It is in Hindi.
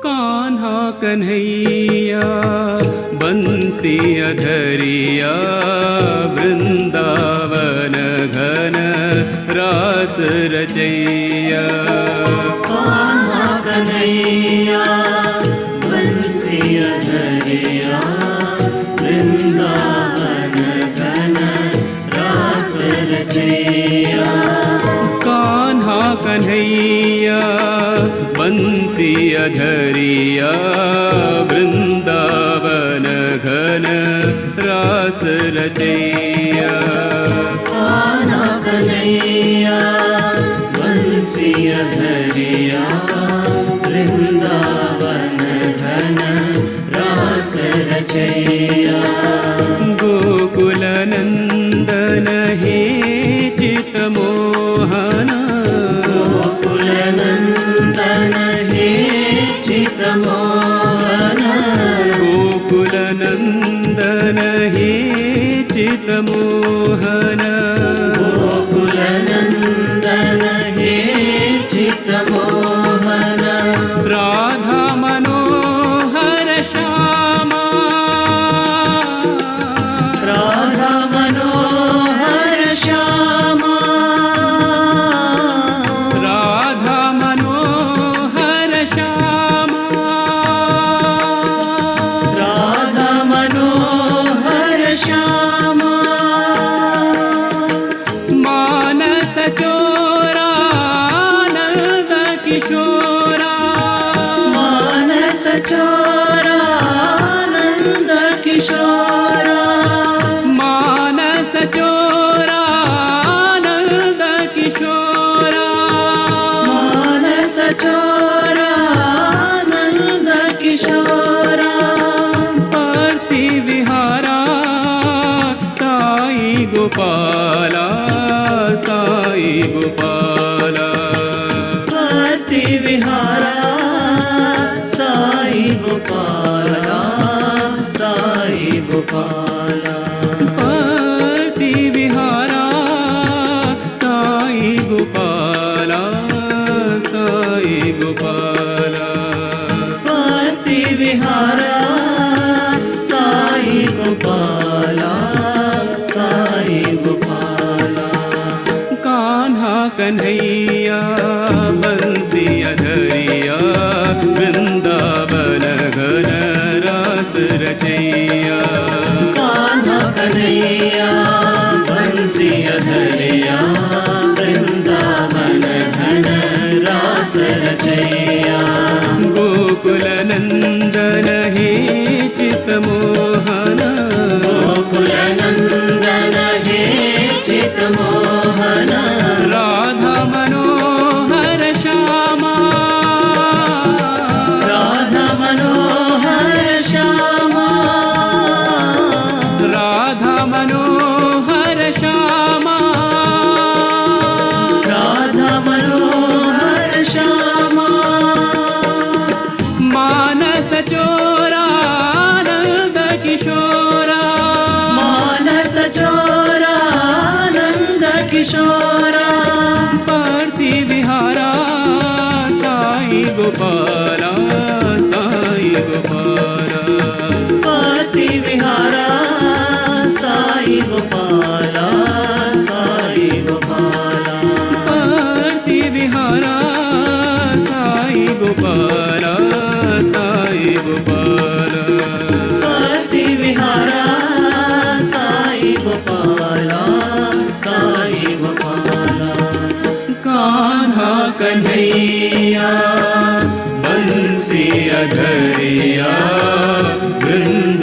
कान्हा कन्हैया बंसी अधरिया वृंदावन घन रास रचैया। कान्हा कन्हैया बंसी अधरिया वृंदावन घन रास रचैया। कान्हा कन्हैया बंसी अधरिया वृंदावन घन रास रचैया। कान्हा कन्हैया बंसी अधरिया वृंदावन घन रास रचैया। गोकुल नंदन हे चित मोहन। गोकुल नंदन हे चित मोहन। गोकुल नंदन हे चित मोहन। गोकुल नंदन हे चित मोहन। राधा मनोहर श्यामा। राधा मनोहर श्यामा। राधा मनोहर श्यामा। राधा मनोहर श्यामा। मानस चोरा नंद किशोरा। मानस चोरा नंद किशोरा। मानस चोरा नंद किशोरा। मानस चोरा नंद किशोरा। पार्ति विहारा साई गोपाला। साई गोपाला। पार्ति विहारा साई गोपाला। साई गोपाला। पार्ति विहारा साई गोपाला। साई गोपाला। पार्ति विहारा साई गोपाला। साई गोपाला। कान्हा कन्हैया बंसी अधरिया वृंदावन घन रास रचैया। कान्हा कन्हैया बंसी अधरिया वृंदावन घन रास रचैया। गोकुल नंदन हे चित मोहन। गोकुल नंदन हे चित मोहन। राधा मनोहर श्यामा। राधा मनोहर श्यामा। राधा मनोहर श्यामा। राधा मनोहर श्यामा। मानस चोरा नंद किशोरा। मानस चोरा नंद किशोरा। पार्ति विहारा साई गोपाला। साई गोपाला। पार्ति विहारा साई गोपाला। साई गोपाला। पार्ति विहारा साई गोपाला। साई गोपाला। पार्ति विहारा साई गोपाला। साई गोपाला। कान्हा कन्हैया बंसी अधरिया वृंदावन